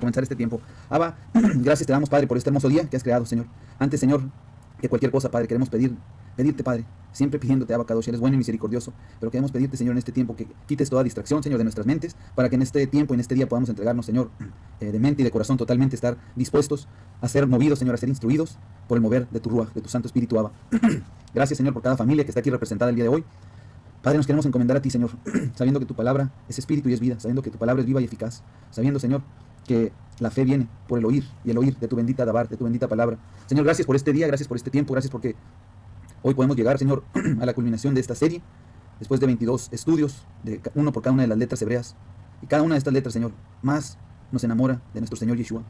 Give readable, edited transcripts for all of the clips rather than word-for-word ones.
comenzar este tiempo. Abba, gracias te damos, Padre, por este hermoso día que has creado, Señor. Antes, Señor, que cualquier cosa, Padre, queremos pedirte, Padre, siempre pidiéndote, Abba Kadosh, eres bueno y misericordioso, pero queremos pedirte, Señor, en este tiempo que quites toda distracción, Señor, de nuestras mentes, para que en este tiempo, en este día podamos entregarnos, Señor, de mente y de corazón totalmente, estar dispuestos a ser movidos, Señor, a ser instruidos por el mover de tu Ruach, de tu Santo Espíritu, Abba. Gracias, Señor, por cada familia que está aquí representada el día de hoy. Padre, nos queremos encomendar a ti, Señor, sabiendo que tu palabra es espíritu y es vida, sabiendo que tu palabra es viva y eficaz, sabiendo, Señor, que la fe viene por el oír, y el oír de tu bendita Dabar, de tu bendita palabra. Señor, gracias por este día, gracias por este tiempo, gracias porque hoy podemos llegar, Señor, a la culminación de esta serie, después de 22 estudios, uno por cada una de las letras hebreas. Y cada una de estas letras, Señor, más nos enamora de nuestro Señor Yeshua,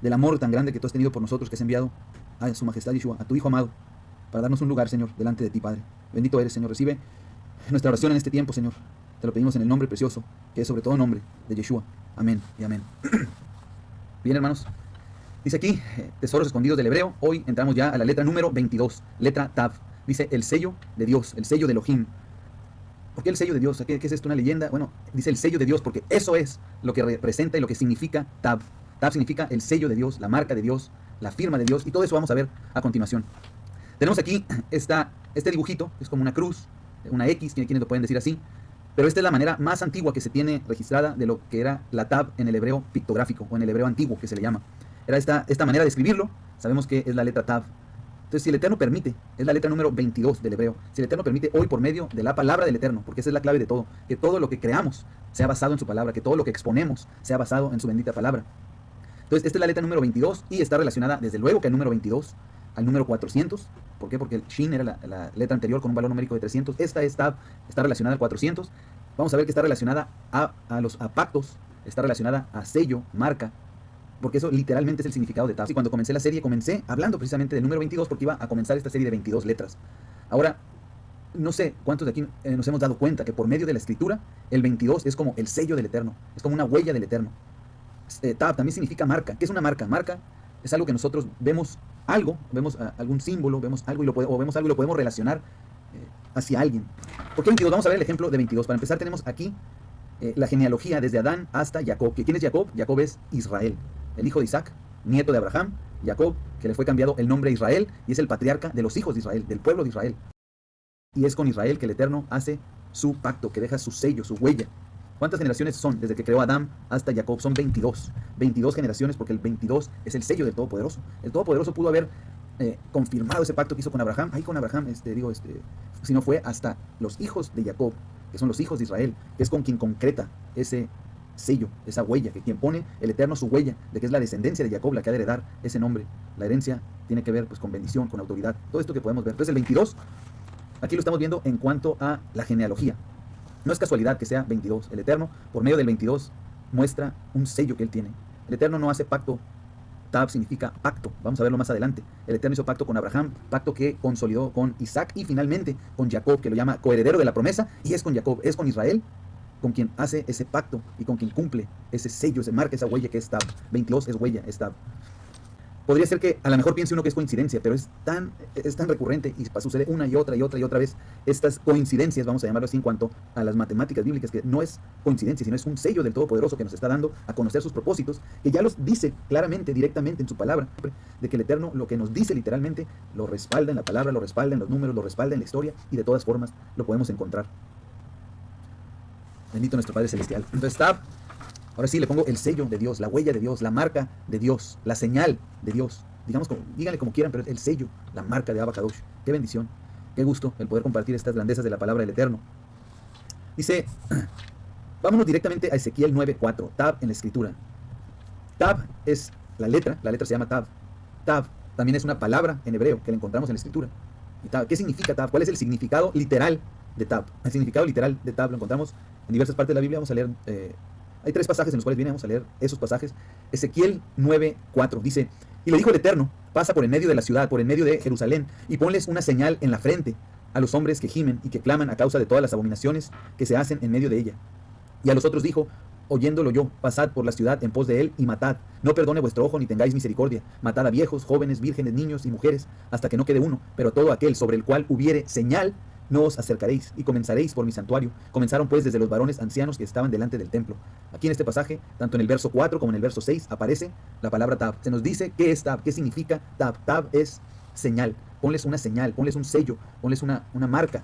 del amor tan grande que tú has tenido por nosotros, que has enviado a su majestad Yeshua, a tu Hijo amado, para darnos un lugar, Señor, delante de ti, Padre. Bendito eres, Señor. Recibe nuestra oración en este tiempo, Señor. Te lo pedimos en el nombre precioso, que es sobre todo nombre de Yeshua. Amén y amén. Bien, hermanos. Dice aquí, tesoros escondidos del hebreo. Hoy entramos ya a la letra número 22, letra Tav. Dice el sello de Dios, el sello de Elohim. ¿Por qué el sello de Dios? ¿Qué es esto? ¿Una leyenda? Bueno, dice el sello de Dios porque eso es lo que representa y lo que significa Tav. Tav significa el sello de Dios, la marca de Dios, la firma de Dios, y todo eso vamos a ver a continuación. Tenemos aquí este dibujito, es como una cruz, una X, quienes lo pueden decir así, pero esta es la manera más antigua que se tiene registrada de lo que era la Tav en el hebreo pictográfico, o en el hebreo antiguo, que se le llama. Era esta manera de escribirlo, sabemos que es la letra Tav. Entonces, si el Eterno permite, es la letra número 22 del hebreo, si el Eterno permite hoy por medio de la palabra del Eterno, porque esa es la clave de todo, que todo lo que creamos sea basado en su palabra, que todo lo que exponemos sea basado en su bendita palabra. Entonces, esta es la letra número 22 y está relacionada, desde luego, que el número 22 al número 400. ¿Por qué? Porque el Shin era la letra anterior con un valor numérico de 300. Esta está relacionada al 400. Vamos a ver que está relacionada a pactos, está relacionada a sello, marca, porque eso literalmente es el significado de Tav. Y cuando comencé la serie, comencé hablando precisamente del número 22 porque iba a comenzar esta serie de 22 letras. Ahora, no sé cuántos de aquí nos hemos dado cuenta que por medio de la escritura, el 22 es como el sello del Eterno, es como una huella del Eterno. Tav también significa marca. ¿Qué es una marca? Marca es algo que nosotros vemos algo, vemos algún símbolo, vemos algo y vemos algo y lo podemos relacionar hacia alguien. ¿Por qué 22? Vamos a ver el ejemplo de 22. Para empezar tenemos aquí la genealogía desde Adán hasta Jacob. ¿Quién es Jacob? Jacob es Israel, el hijo de Isaac, nieto de Abraham. Jacob, que le fue cambiado el nombre a Israel, y es el patriarca de los hijos de Israel, del pueblo de Israel. Y es con Israel que el Eterno hace su pacto, que deja su sello, su huella. ¿Cuántas generaciones son? Desde que creó a Adán hasta Jacob son 22. 22 generaciones, porque el 22 es el sello del Todopoderoso. El Todopoderoso pudo haber confirmado ese pacto que hizo con Abraham. Ahí con Abraham, si no fue hasta los hijos de Jacob, que son los hijos de Israel, que es con quien concreta ese sello, esa huella, que quien pone el Eterno su huella, de que es la descendencia de Jacob la que ha de heredar ese nombre. La herencia tiene que ver pues con bendición, con autoridad, todo esto que podemos ver. Entonces el 22, aquí lo estamos viendo en cuanto a la genealogía. No es casualidad que sea 22. El Eterno, por medio del 22, muestra un sello que Él tiene. El Eterno no hace pacto. Tav significa pacto. Vamos a verlo más adelante. El Eterno hizo pacto con Abraham, pacto que consolidó con Isaac y finalmente con Jacob, que lo llama coheredero de la promesa, y es con Jacob, es con Israel, con quien hace ese pacto y con quien cumple ese sello, esa marca, esa huella que es Tav. 22 es huella, es Tav. Podría ser que a lo mejor piense uno que es coincidencia, pero es tan recurrente y sucede una y otra vez estas coincidencias, vamos a llamarlo así, en cuanto a las matemáticas bíblicas, que no es coincidencia, sino es un sello del Todopoderoso que nos está dando a conocer sus propósitos, que ya los dice claramente, directamente en su palabra, de que el Eterno lo que nos dice literalmente lo respalda en la palabra, lo respalda en los números, lo respalda en la historia, y de todas formas lo podemos encontrar. Bendito nuestro Padre Celestial. Entonces, Tav, ahora sí le pongo el sello de Dios, la huella de Dios, la marca de Dios, la señal de Dios. Díganle como quieran, pero el sello, la marca de Abba Kadosh. Qué bendición, qué gusto el poder compartir estas grandezas de la palabra del Eterno. Dice, vámonos directamente a Ezequiel 9:4, Tav en la escritura. Tav es la letra se llama Tav. Tav también es una palabra en hebreo que la encontramos en la escritura. Y Tav, ¿qué significa Tav? ¿Cuál es el significado literal de Tav? El significado literal de Tav lo encontramos en diversas partes de la Biblia. Vamos a leer... hay 3 pasajes en los cuales vamos a leer esos pasajes. Ezequiel 9:4 dice, y le dijo el Eterno, pasa por en medio de la ciudad, por en medio de Jerusalén, y ponles una señal en la frente a los hombres que gimen y que claman a causa de todas las abominaciones que se hacen en medio de ella. Y a los otros dijo, oyéndolo yo, pasad por la ciudad en pos de él y matad. No perdone vuestro ojo ni tengáis misericordia. Matad a viejos, jóvenes, vírgenes, niños y mujeres, hasta que no quede uno. Pero todo aquel sobre el cual hubiere señal no os acercaréis y comenzaréis por mi santuario. Comenzaron pues desde los varones ancianos que estaban delante del templo. Aquí en este pasaje, tanto en el verso 4 como en el verso 6, aparece la palabra Tab. Se nos dice qué es Tab, qué significa Tab. Tab es señal. Ponles una señal, ponles un sello, ponles una marca.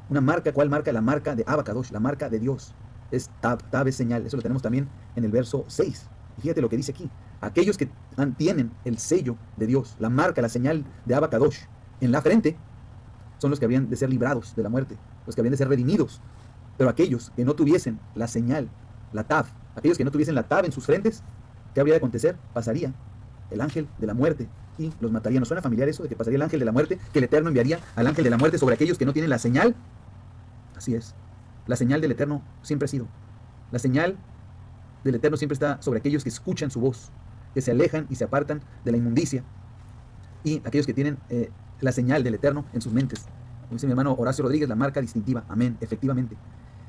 Una marca, ¿cuál marca? La marca de Abacadosh, la marca de Dios. Es Tab, Tab es señal. Eso lo tenemos también en el verso 6. Y fíjate lo que dice aquí. Aquellos que tienen el sello de Dios, la marca, la señal de Abacadosh en la frente, son los que habrían de ser librados de la muerte, los que habrían de ser redimidos. Pero aquellos que no tuviesen la señal, la Tav, aquellos que no tuviesen la Tav en sus frentes, ¿qué habría de acontecer? Pasaría el ángel de la muerte y los mataría. ¿Nos suena familiar eso de que pasaría el ángel de la muerte? Que el Eterno enviaría al ángel de la muerte sobre aquellos que no tienen la señal. Así es. La señal del Eterno siempre ha sido. La señal del Eterno siempre está sobre aquellos que escuchan su voz, que se alejan y se apartan de la inmundicia, y aquellos que tienen la señal del Eterno en sus mentes. Como dice mi hermano Horacio Rodríguez, la marca distintiva. Amén, efectivamente.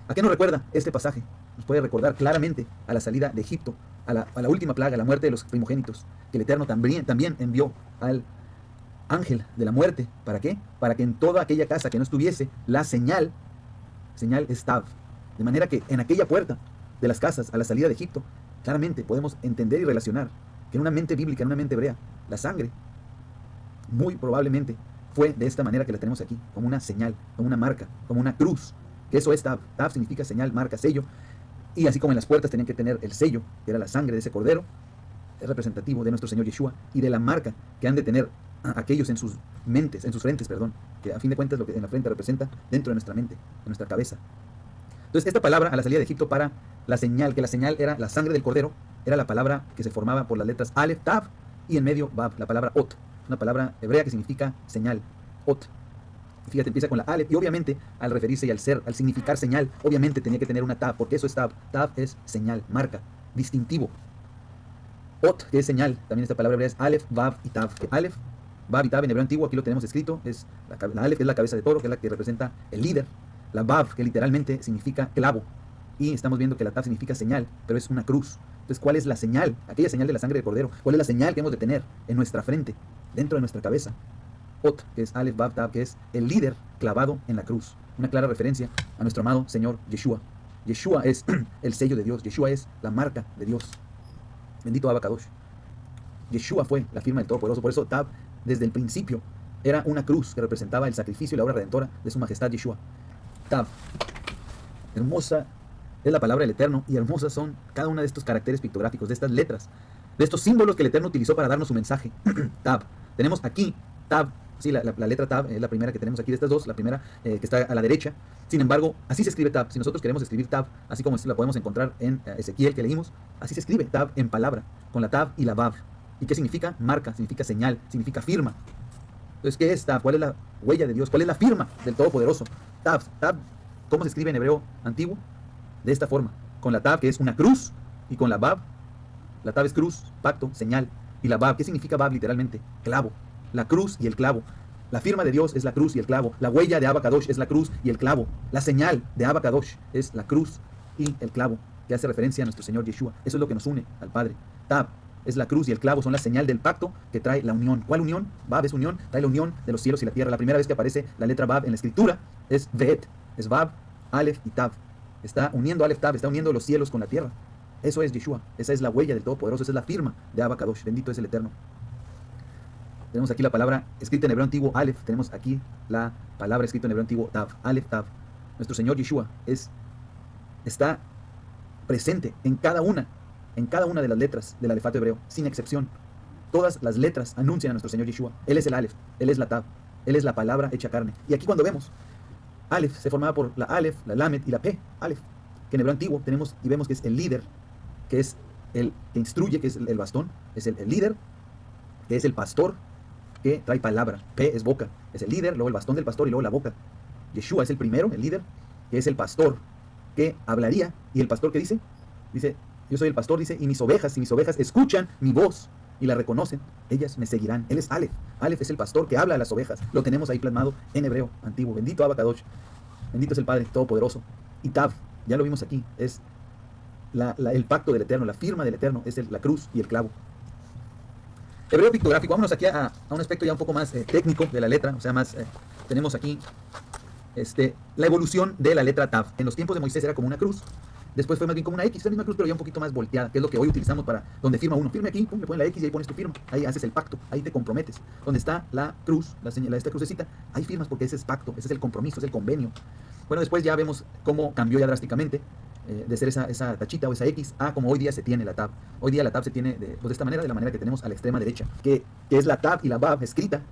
¿A qué nos recuerda este pasaje? Nos puede recordar claramente a la salida de Egipto, a la última plaga, la muerte de los primogénitos, que el Eterno también envió al ángel de la muerte. ¿Para qué? Para que en toda aquella casa que no estuviese la señal es Tav. De manera que en aquella puerta de las casas a la salida de Egipto, claramente podemos entender y relacionar que en una mente bíblica, en una mente hebrea, la sangre muy probablemente fue de esta manera que la tenemos aquí, como una señal, como una marca, como una cruz, que eso es Tav. Tav significa señal, marca, sello, y así como en las puertas tenían que tener el sello, que era la sangre de ese cordero, es representativo de nuestro Señor Yeshua, y de la marca que han de tener aquellos en sus mentes, en sus frentes, perdón, que a fin de cuentas lo que en la frente representa dentro de nuestra mente, de nuestra cabeza. Entonces esta palabra a la salida de Egipto para la señal, que la señal era la sangre del cordero, era la palabra que se formaba por las letras Aleph, Tav, y en medio Vav, la palabra Ot, una palabra hebrea que significa señal, Ot. Fíjate, empieza con la Aleph, y obviamente al referirse y al significar señal, obviamente tenía que tener una Tav, porque eso es Tav. Tav es señal, marca, distintivo. Ot, que es señal, también esta palabra hebrea es Aleph, Vav y Tav. Que Aleph, Vav y Tav en hebreo antiguo, aquí lo tenemos escrito, es la Aleph es la cabeza de toro, que es la que representa el líder. La Vav, que literalmente significa clavo, y estamos viendo que la Tav significa señal, pero es una cruz. Entonces, ¿cuál es la señal? Aquella señal de la sangre del cordero. ¿Cuál es la señal que hemos de tener en nuestra frente, dentro de nuestra cabeza? Ot, que es Aleph, Vav, Tav, que es el líder clavado en la cruz. Una clara referencia a nuestro amado Señor Yeshua. Yeshua es el sello de Dios. Yeshua es la marca de Dios. Bendito Abacadosh. Yeshua fue la firma del Todopoderoso. Por eso Tav, desde el principio, era una cruz que representaba el sacrificio y la obra redentora de su majestad Yeshua. Tav. Hermosa es la palabra del Eterno, y hermosas son cada una de estos caracteres pictográficos, de estas letras, de estos símbolos que el Eterno utilizó para darnos su mensaje. Tav. Tenemos aquí Tav, sí, la letra Tav es la primera que tenemos aquí de estas dos, la primera que está a la derecha. Sin embargo, así se escribe Tav. Si nosotros queremos escribir Tav, así como la podemos encontrar en Ezequiel que leímos, así se escribe Tav en palabra, con la Tav y la Vav. ¿Y qué significa? Marca, significa señal, significa firma. Entonces, ¿qué es Tav? ¿Cuál es la huella de Dios? ¿Cuál es la firma del Todopoderoso? Tav, ¿cómo se escribe en hebreo antiguo? De esta forma, con la Tav, que es una cruz, y con la Vav. La Tav es cruz, pacto, señal, y la Vav, ¿qué significa Vav literalmente? Clavo. La cruz y el clavo. La firma de Dios es la cruz y el clavo. La huella de Abacadosh es la cruz y el clavo. La señal de Abacadosh es la cruz y el clavo, que hace referencia a nuestro Señor Yeshua. Eso es lo que nos une al Padre. Tav es la cruz y el clavo, son la señal del pacto que trae la unión. ¿Cuál unión? Vav es unión, trae la unión de los cielos y la tierra. La primera vez que aparece la letra Vav en la escritura es Ve'et, es Vav, Aleph y Tav. Está uniendo Aleph, Tav, está uniendo los cielos con la tierra. Eso es Yeshua, esa es la huella del Todopoderoso, esa es la firma de Abacadosh. Bendito es el Eterno. Tenemos aquí la palabra escrita en hebreo antiguo, Aleph. Tenemos aquí la palabra escrita en hebreo antiguo, Tav, Aleph, Tav. Nuestro Señor Yeshua está presente en cada una de las letras del alefato hebreo, sin excepción. Todas las letras anuncian a nuestro Señor Yeshua. Él es el Aleph, Él es la Tav, Él es la palabra hecha carne. Y aquí cuando vemos, Aleph se formaba por la Aleph, la Lamed y la P, Aleph, que en hebreo antiguo tenemos y vemos que es el líder, que es el que instruye, que es el bastón, es el líder, que es el pastor, que trae palabra. P es boca, es el líder, luego el bastón del pastor y luego la boca. Yeshua es el primero, el líder, que es el pastor, que hablaría. ¿Y el pastor qué dice? Dice, yo soy el pastor, dice, y mis ovejas escuchan mi voz y la reconocen, ellas me seguirán. Él es Aleph. Aleph es el pastor que habla a las ovejas. Lo tenemos ahí plasmado en hebreo antiguo. Bendito Abacadosh. Bendito es el Padre Todopoderoso. Y Tav, ya lo vimos aquí, es el pacto del Eterno, la firma del Eterno, es la cruz y el clavo. Hebreo pictográfico. Vámonos aquí a un aspecto ya un poco más técnico de la letra, o sea, más tenemos aquí la evolución de la letra Tav. En los tiempos de Moisés era como una cruz. Después fue más bien como una X, la misma cruz, pero ya un poquito más volteada, que es lo que hoy utilizamos para donde firma uno. Firme aquí, pum, le pones la X y ahí pones tu firma. Ahí haces el pacto, ahí te comprometes. Donde está la cruz, la señal, esta crucecita, ahí firmas porque ese es pacto, ese es el compromiso, es el convenio. Bueno, después ya vemos cómo cambió ya drásticamente de ser esa tachita o esa X a como hoy día se tiene la Tav. Hoy día la Tav se tiene pues de esta manera, de la manera que tenemos a la extrema derecha, que es la Tav y la Vav escrita,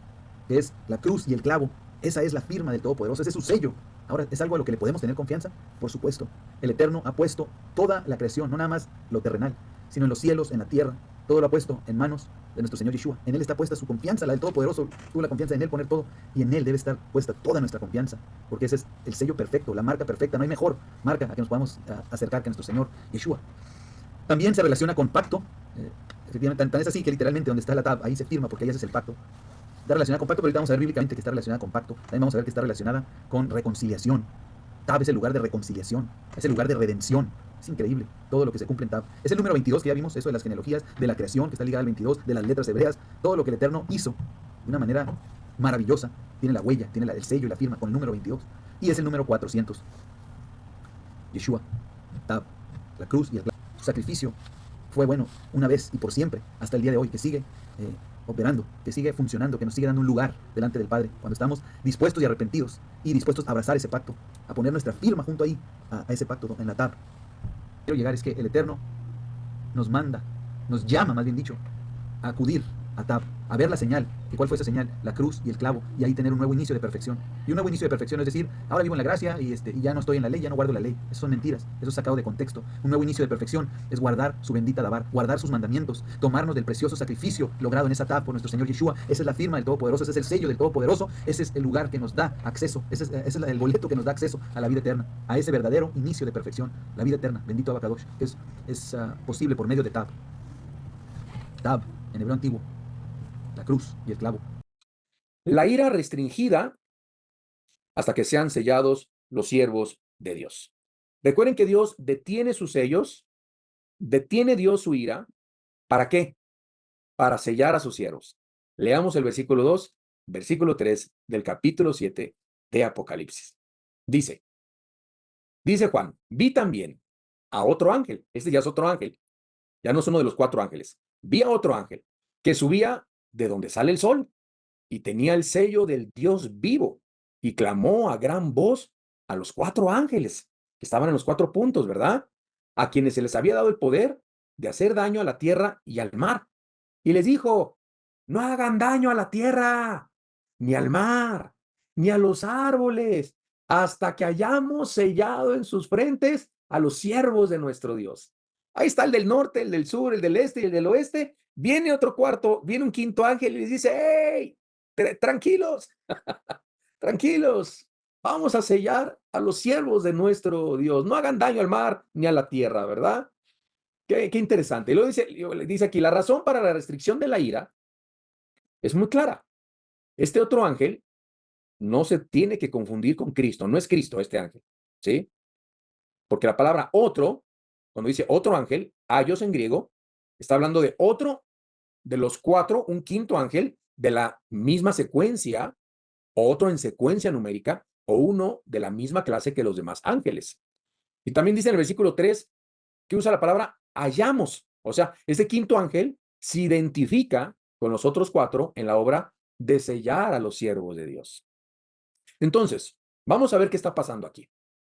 que es la cruz y el clavo. Esa es la firma del Todopoderoso, ese es su sello. Ahora, ¿es algo a lo que le podemos tener confianza? Por supuesto. El Eterno ha puesto toda la creación, no nada más lo terrenal, sino en los cielos, en la tierra. Todo lo ha puesto en manos de nuestro Señor Yeshua. En Él está puesta su confianza, la del Todopoderoso. Tuvo la confianza en Él poner todo, y en Él debe estar puesta toda nuestra confianza, porque ese es el sello perfecto, la marca perfecta. No hay mejor marca a que nos podamos acercar que nuestro Señor Yeshua. También se relaciona con pacto. Efectivamente, tan es así que literalmente donde está la Tab, ahí se firma, porque ahí ese es el pacto. Está relacionada con pacto, pero ahorita vamos a ver bíblicamente que está relacionada con pacto. También vamos a ver que está relacionada con reconciliación. Tab es el lugar de reconciliación, es el lugar de redención. Es increíble todo lo que se cumple en Tab. Es el número 22 que ya vimos, eso de las genealogías, de la creación, que está ligada al 22, de las letras hebreas, todo lo que el Eterno hizo de una manera maravillosa. Tiene la huella, tiene el sello y la firma con el número 22. Y es el número 400. Yeshua, Tab, la cruz y el sacrificio fue bueno una vez y por siempre, hasta el día de hoy, que sigue operando, que sigue funcionando, que nos sigue dando un lugar delante del Padre, cuando estamos dispuestos y arrepentidos y dispuestos a abrazar ese pacto, a poner nuestra firma junto ahí a ese pacto en la tab. Quiero llegar es que el Eterno nos manda, nos llama, más bien dicho, a acudir a Tab, a ver la señal. ¿Y cuál fue esa señal? La cruz y el clavo, y ahí tener un nuevo inicio de perfección. Y un nuevo inicio de perfección es decir, ahora vivo en la gracia y ya no estoy en la ley, ya no guardo la ley. Eso son mentiras, eso es sacado de contexto. Un nuevo inicio de perfección es guardar su bendita Dabar, guardar sus mandamientos, tomarnos del precioso sacrificio logrado en esa Tab por nuestro Señor Yeshua. Esa es la firma del Todopoderoso, ese es el sello del Todopoderoso, ese es el lugar que nos da acceso, ese es el boleto que nos da acceso a la vida eterna, a ese verdadero inicio de perfección, la vida eterna, bendito Abacadosh, que es posible por medio de Tab. Tab, en hebreo antiguo, la cruz y el clavo. La ira restringida hasta que sean sellados los siervos de Dios. Recuerden que Dios detiene sus sellos, detiene Dios su ira. ¿Para qué? Para sellar a sus siervos. Leamos el versículo 2, versículo 3 del capítulo 7 de Apocalipsis. Dice Juan, vi también a otro ángel, este ya es otro ángel, ya no es uno de los 4 ángeles, vi a otro ángel que subía de donde sale el sol y tenía el sello del Dios vivo y clamó a gran voz a los 4 ángeles que estaban en los 4 puntos, ¿verdad? A quienes se les había dado el poder de hacer daño a la tierra y al mar. Y les dijo, no hagan daño a la tierra, ni al mar, ni a los árboles, hasta que hayamos sellado en sus frentes a los siervos de nuestro Dios. Ahí está el del norte, el del sur, el del este y el del oeste. Viene otro cuarto, viene un quinto ángel y les dice, ¡hey! Tranquilos, tranquilos, vamos a sellar a los siervos de nuestro Dios. No hagan daño al mar ni a la tierra, ¿verdad? Qué interesante. Y luego dice aquí, la razón para la restricción de la ira es muy clara. Este otro ángel no se tiene que confundir con Cristo, no es Cristo este ángel, ¿sí? Porque la palabra otro, cuando dice otro ángel, aios en griego, está hablando de otro de los 4, un quinto ángel de la misma secuencia, otro en secuencia numérica, o uno de la misma clase que los demás ángeles. Y también dice en el versículo 3 que usa la palabra hallamos. O sea, este quinto ángel se identifica con los otros 4 en la obra de sellar a los siervos de Dios. Entonces, vamos a ver qué está pasando aquí.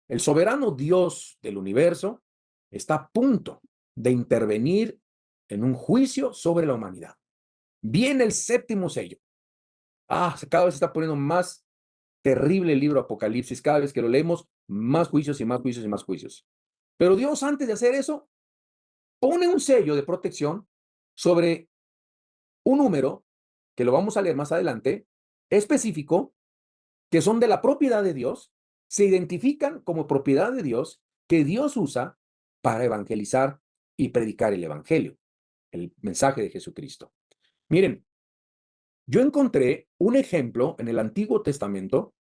El soberano Dios del universo está a punto de intervenir en un juicio sobre la humanidad. Viene el 7º sello. Cada vez se está poniendo más terrible el libro Apocalipsis. Cada vez que lo leemos, más juicios y más juicios y más juicios. Pero Dios, antes de hacer eso, pone un sello de protección sobre un número, que lo vamos a leer más adelante, específico, que son de la propiedad de Dios, se identifican como propiedad de Dios, que Dios usa para evangelizar y predicar el evangelio, el mensaje de Jesucristo. Miren, yo encontré un ejemplo en el Antiguo Testamento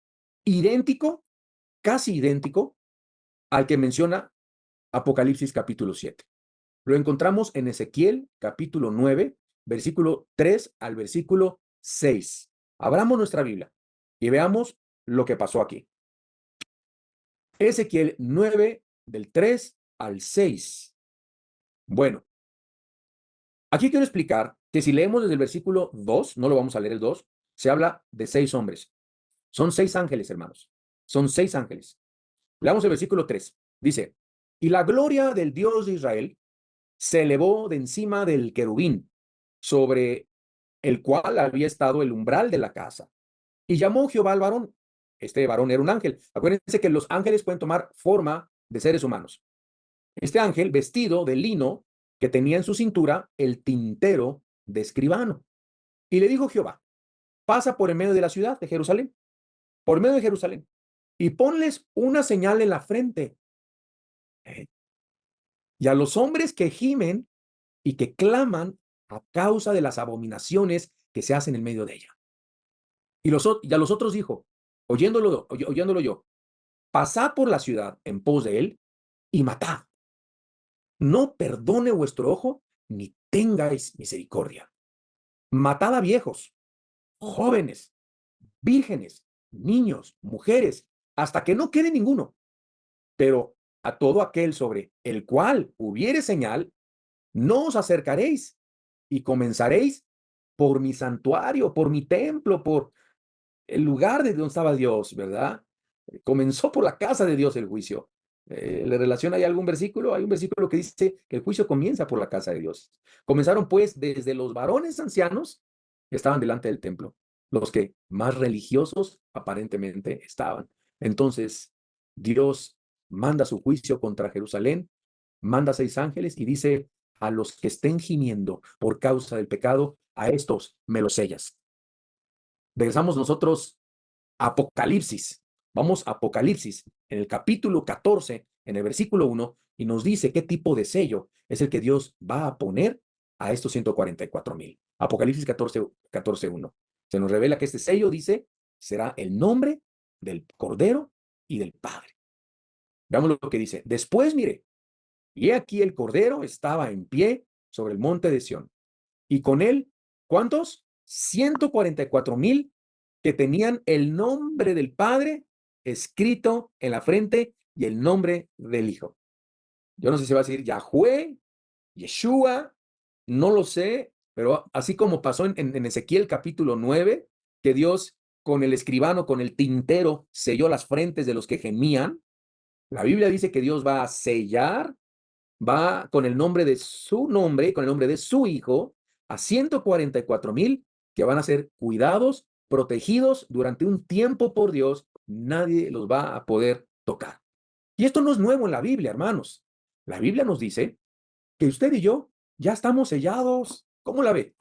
idéntico, casi idéntico, al que menciona Apocalipsis capítulo 7. Lo encontramos en Ezequiel capítulo 9, versículo 3 al versículo 6. Abramos nuestra Biblia y veamos lo que pasó aquí. Ezequiel 9, del 3 al 6. Bueno, aquí quiero explicar que si leemos desde el versículo 2, no lo vamos a leer el 2, se habla de 6 hombres. Son 6 ángeles, hermanos. Son 6 ángeles. Leamos el versículo 3. Dice, y la gloria del Dios de Israel se elevó de encima del querubín, sobre el cual había estado el umbral de la casa. Y llamó Jehová al varón. Este varón era un ángel. Acuérdense que los ángeles pueden tomar forma de seres humanos. Este ángel vestido de lino que tenía en su cintura el tintero de escribano. Y le dijo Jehová, pasa por en medio de la ciudad de Jerusalén, por medio de Jerusalén, y ponles una señal en la frente. Y a los hombres que gimen y que claman a causa de las abominaciones que se hacen en medio de ella. Y a los otros dijo, oyéndolo yo, pasad por la ciudad en pos de él y matad. No perdone vuestro ojo ni tengáis misericordia. Matad a viejos, jóvenes, vírgenes, niños, mujeres, hasta que no quede ninguno. Pero a todo aquel sobre el cual hubiere señal, no os acercaréis y comenzaréis por mi santuario, por mi templo, por el lugar de donde estaba Dios, ¿verdad? Comenzó por la casa de Dios el juicio. ¿Le relaciona ahí algún versículo? Hay un versículo que dice que el juicio comienza por la casa de Dios. Comenzaron pues desde los varones ancianos que estaban delante del templo, los que más religiosos aparentemente estaban. Entonces, Dios manda su juicio contra Jerusalén, manda 6 ángeles y dice a los que estén gimiendo por causa del pecado, a estos me los sellas. Regresamos nosotros a Apocalipsis. Vamos a Apocalipsis en el capítulo 14, en el versículo 1, y nos dice qué tipo de sello es el que Dios va a poner a estos 144,000. Apocalipsis 14, 1. Se nos revela que este sello dice, será el nombre del Cordero y del Padre. Veamos lo que dice. Después, mire, y he aquí el Cordero estaba en pie sobre el monte de Sión. Y con él, ¿cuántos? 144,000 que tenían el nombre del Padre escrito en la frente y el nombre del Hijo. Yo no sé si va a decir Yahweh, Yeshua, no lo sé, pero así como pasó en Ezequiel capítulo 9, que Dios con el escribano, con el tintero, selló las frentes de los que gemían, la Biblia dice que Dios va a sellar, va con el nombre de su nombre, con el nombre de su Hijo, a 144,000 que van a ser cuidados, protegidos durante un tiempo por Dios. Nadie los va a poder tocar. Y esto no es nuevo en la Biblia, hermanos. La Biblia nos dice que usted y yo ya estamos sellados. ¿Cómo la ve?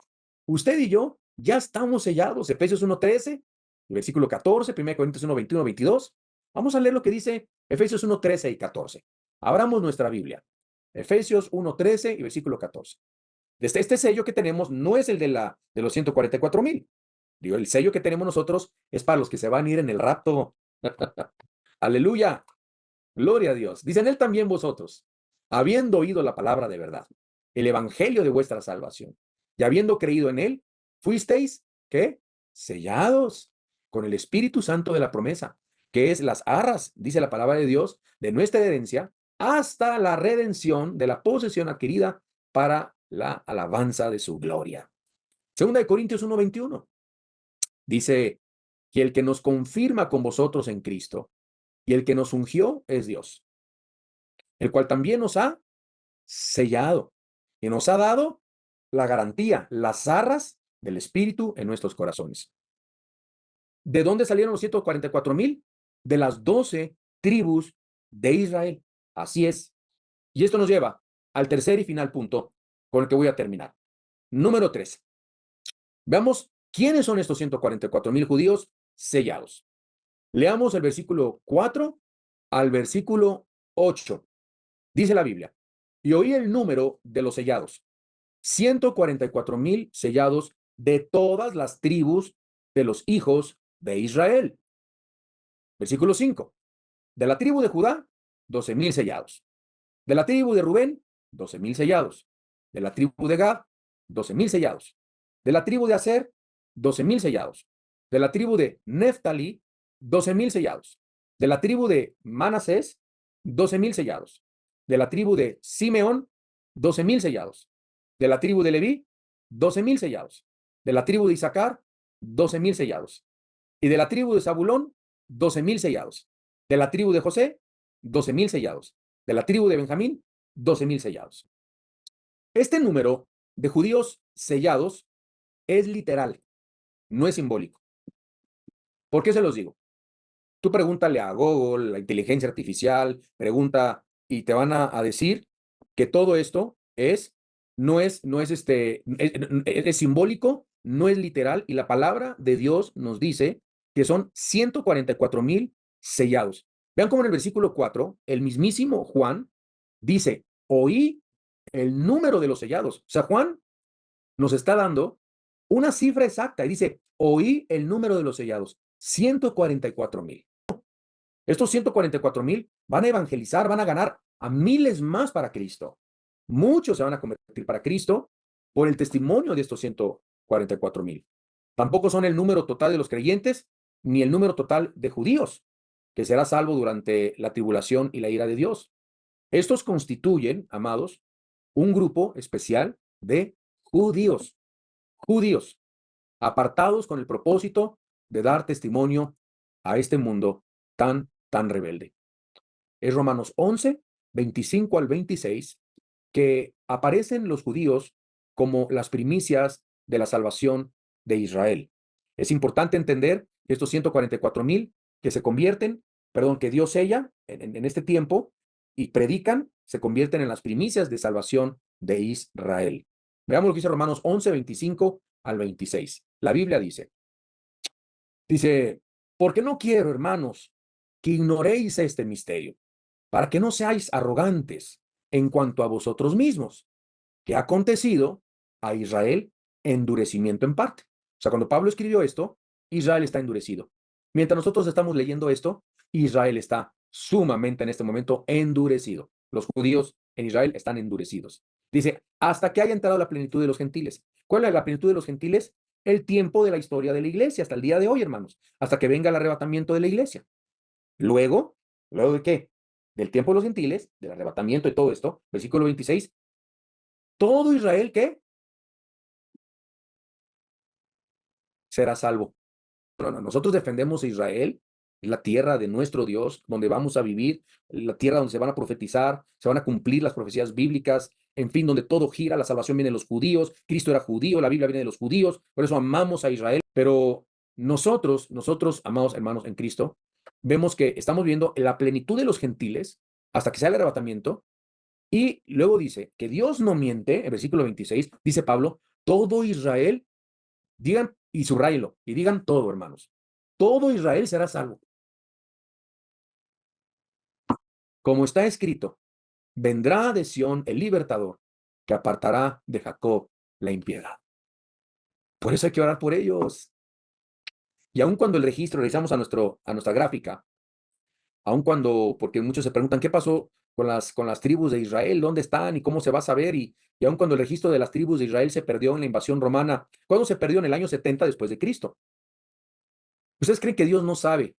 Usted y yo ya estamos sellados. Efesios 1:13, versículo 14, 1 Corintios 1:21, 22. Vamos a leer lo que dice Efesios 1:13 y 14. Abramos nuestra Biblia. Efesios 1:13 y versículo 14. Este sello que tenemos no es el de los 144,000. Digo, el sello que tenemos nosotros es para los que se van a ir en el rapto. Aleluya. Gloria a Dios. Dicen él también vosotros, habiendo oído la palabra de verdad, el evangelio de vuestra salvación, y habiendo creído en él, fuisteis, ¿qué? Sellados con el Espíritu Santo de la promesa, que es las arras, dice la palabra de Dios, de nuestra herencia, hasta la redención de la posesión adquirida para la alabanza de su gloria. Segunda de Corintios 1:21 dice que el que nos confirma con vosotros en Cristo y el que nos ungió es Dios, el cual también nos ha sellado y nos ha dado la garantía, las arras del Espíritu en nuestros corazones. ¿De dónde salieron los 144,000? De las 12 tribus de Israel. Así es. Y esto nos lleva al tercer y final punto con el que voy a terminar. Número 3. Veamos quiénes son estos 144,000 judíos sellados. Leamos el versículo 4 al versículo 8. Dice la Biblia, y oí el número de los sellados, 144,000 sellados de todas las tribus de los hijos de Israel. Versículo 5. De la tribu de Judá, 12,000 sellados. De la tribu de Rubén, 12,000 sellados. De la tribu de Gad, 12,000 sellados. De la tribu de Aser, 12,000 sellados. De la tribu de Neftalí, 12,000 sellados. De la tribu de Manasés, 12,000 sellados. De la tribu de Simeón, 12,000 sellados. De la tribu de Leví, 12,000 sellados. De la tribu de Isaacar, 12,000 sellados. Y de la tribu de Zabulón, 12,000 sellados. De la tribu de José, 12,000 sellados. De la tribu de Benjamín, 12,000 sellados. Este número de judíos sellados es literal, no es simbólico. ¿Por qué se los digo? Tú pregúntale a Google, la inteligencia artificial, pregunta y te van a decir que todo esto es simbólico, no es literal, y la palabra de Dios nos dice que son 144,000 sellados. Vean cómo en el versículo 4, el mismísimo Juan dice, oí el número de los sellados. O sea, Juan nos está dando una cifra exacta y dice, oí el número de los sellados, 144,000. Estos 144,000 van a evangelizar, van a ganar a miles más para Cristo. Muchos se van a convertir para Cristo por el testimonio de estos 144,000. Tampoco son el número total de los creyentes, ni el número total de judíos, que será salvo durante la tribulación y la ira de Dios. Estos constituyen, amados, un grupo especial de judíos, apartados con el propósito de dar testimonio a este mundo tan rebelde. Es Romanos 11, 25 al 26, que aparecen los judíos como las primicias de la salvación de Israel. Es importante entender que estos 144,000 que se convierten, que Dios sella en este tiempo y predican, se convierten en las primicias de salvación de Israel. Veamos lo que dice Romanos 11, 25 al 26. La Biblia dice, porque no quiero, hermanos, que ignoréis este misterio, para que no seáis arrogantes en cuanto a vosotros mismos, que ha acontecido a Israel endurecimiento en parte. O sea, cuando Pablo escribió esto, Israel está endurecido. Mientras nosotros estamos leyendo esto, Israel está sumamente en este momento endurecido. Los judíos en Israel están endurecidos. Dice, hasta que haya entrado la plenitud de los gentiles. ¿Cuál es la plenitud de los gentiles? El tiempo de la historia de la iglesia, hasta el día de hoy, hermanos, hasta que venga el arrebatamiento de la iglesia. ¿Luego de qué? Del tiempo de los gentiles, del arrebatamiento y todo esto, versículo 26, todo Israel, ¿qué? Será salvo. No, nosotros defendemos a Israel, la tierra de nuestro Dios, donde vamos a vivir, la tierra donde se van a profetizar, se van a cumplir las profecías bíblicas, en fin, donde todo gira, la salvación viene de los judíos, Cristo era judío, la Biblia viene de los judíos, por eso amamos a Israel, pero nosotros, amados hermanos en Cristo, vemos que estamos viendo la plenitud de los gentiles hasta que sea el arrebatamiento, y luego dice que Dios no miente, en versículo 26, dice Pablo, todo Israel, digan, y subráyelo, y digan todo, hermanos, todo Israel será salvo. Como está escrito, vendrá de Sión el libertador, que apartará de Jacob la impiedad. Por eso hay que orar por ellos. Y aun cuando el registro realizamos a nuestra gráfica, aun cuando, porque muchos se preguntan, ¿qué pasó con las tribus de Israel? ¿Dónde están y cómo se va a saber? Y aun cuando el registro de las tribus de Israel se perdió en la invasión romana, ¿cuándo se perdió? En el año 70 después de Cristo. ¿Ustedes creen que Dios no sabe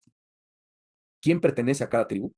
quién pertenece a cada tribu?